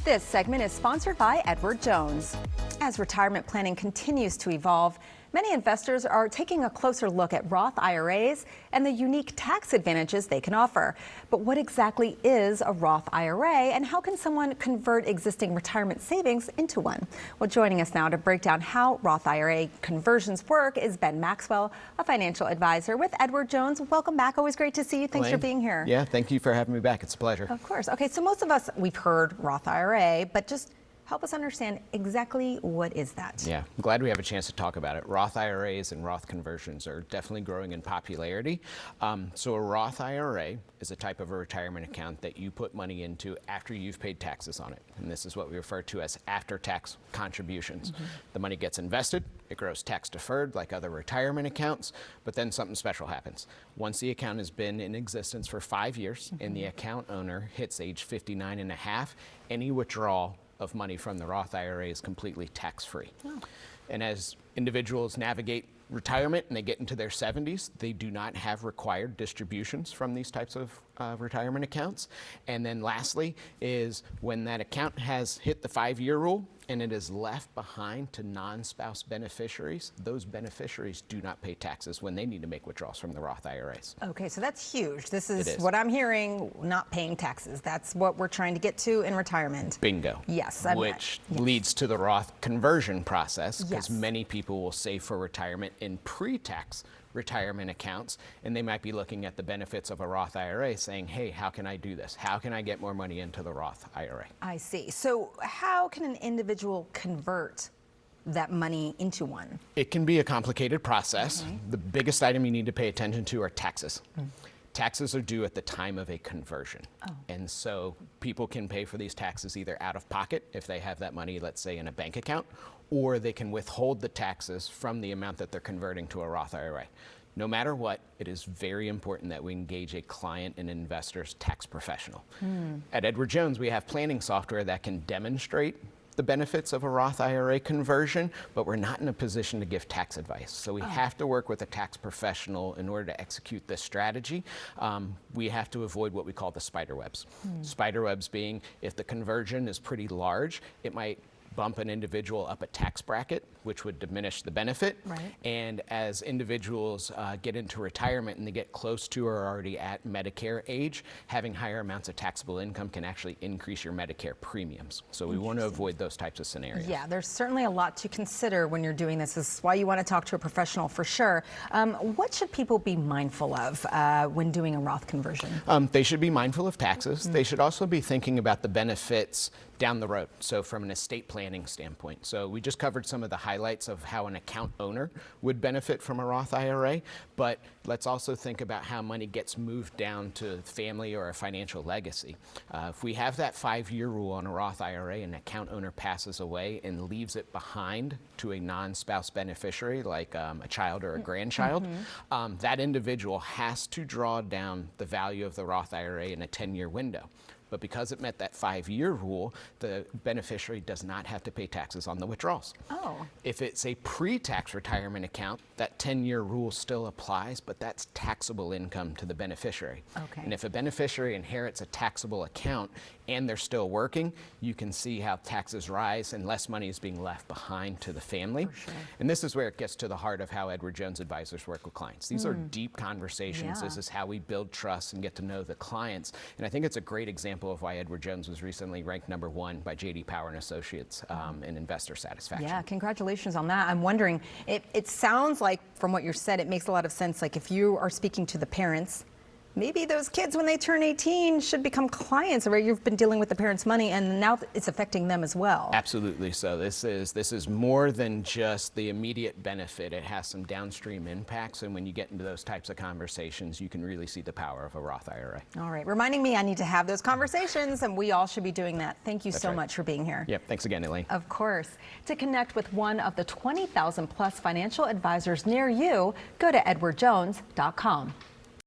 This segment is sponsored by Edward Jones. As retirement planning continues to evolve, many investors are taking a closer look at Roth IRAs and the unique tax advantages they can offer. But what exactly is a Roth IRA, and how can someone convert existing retirement savings into one? Well, joining us now to break down how Roth IRA conversions work is Ben Maxwell, a financial advisor with Edward Jones. Welcome back. Always great to see you. Thanks for being here. Yeah, thank you for having me back. It's a pleasure. Of course. Okay, so most of us, we've heard Roth IRA, but just help us understand exactly what is that. Yeah, I'm glad we have a chance to talk about it. Roth IRAs and Roth conversions are definitely growing in popularity. So a Roth IRA is a type of a retirement account that you put money into after you've paid taxes on it. And this is what we refer to as after-tax contributions. The money gets invested, it grows tax deferred like other retirement accounts, but then something special happens. Once the account has been in existence for 5 years and the account owner hits age 59 and a half, any withdrawal of money from the Roth IRA is completely tax-free. And as individuals navigate retirement and they get into their 70s, they do not have required distributions from these types of retirement accounts. And then lastly is when that account has hit the 5-year rule and it is left behind to non-spouse beneficiaries, those beneficiaries do not pay taxes when they need to make withdrawals from the Roth IRAs. Okay, so that's huge. This is what I'm hearing, not paying taxes. That's what we're trying to get to in retirement. Bingo. Yes. Which leads to the Roth conversion process, because many people will save for retirement in pre-tax retirement accounts, and they might be looking at the benefits of a Roth IRA saying, hey, how can I do this? How can I get more money into the Roth IRA? I see. So how can an individual convert that money into one? It can be a complicated process. The biggest item you need to pay attention to are taxes. Taxes are due at the time of a conversion. And so people can pay for these taxes either out of pocket if they have that money, let's say, in a bank account, or they can withhold the taxes from the amount that they're converting to a Roth IRA. No matter what, it is very important that we engage a client and investor's tax professional. At Edward Jones, we have planning software that can demonstrate the benefits of a Roth IRA conversion, but we're not in a position to give tax advice. So we have to work with a tax professional in order to execute this strategy. We have to avoid what we call the spider webs. Spider webs being, if the conversion is pretty large, it might bump an individual up a tax bracket, which would diminish the benefit. And as individuals get into retirement and they get close to or already at Medicare age, having higher amounts of taxable income can actually increase your Medicare premiums. So we want to avoid those types of scenarios. Yeah, there's certainly a lot to consider when you're doing this. This is why you want to talk to a professional for sure. What should people be mindful of when doing a Roth conversion? They should be mindful of taxes. They should also be thinking about the benefits down the road. So from an estate planning standpoint. So we just covered some of the highlights of how an account owner would benefit from a Roth IRA, but let's also think about how money gets moved down to family or a financial legacy. If we have that 5-year rule on a Roth IRA and an account owner passes away and leaves it behind to a non-spouse beneficiary like a child or a grandchild, that individual has to draw down the value of the Roth IRA in a 10-year window. But because it met that 5-year rule, the beneficiary does not have to pay taxes on the withdrawals. If it's a pre-tax retirement account, that 10-year rule still applies, but that's taxable income to the beneficiary. And if a beneficiary inherits a taxable account and they're still working, you can see how taxes rise and less money is being left behind to the family. And this is where it gets to the heart of how Edward Jones advisors work with clients. These are deep conversations. This is how we build trust and get to know the clients. And I think it's a great example of why Edward Jones was recently ranked #1 by J.D. Power and Associates in investor satisfaction. Yeah, congratulations on that. I'm wondering, it sounds like from what you said, it makes a lot of sense. Like if you are speaking to the parents, maybe those kids, when they turn 18, should become clients, or you've been dealing with the parents' money, and now it's affecting them as well. Absolutely. So this is more than just the immediate benefit. It has some downstream impacts, and when you get into those types of conversations, you can really see the power of a Roth IRA. All right, reminding me I need to have those conversations, and we all should be doing that. Thank you so much for being here. Yep, thanks again, Elaine. Of course. To connect with one of the 20,000 plus financial advisors near you, go to edwardjones.com.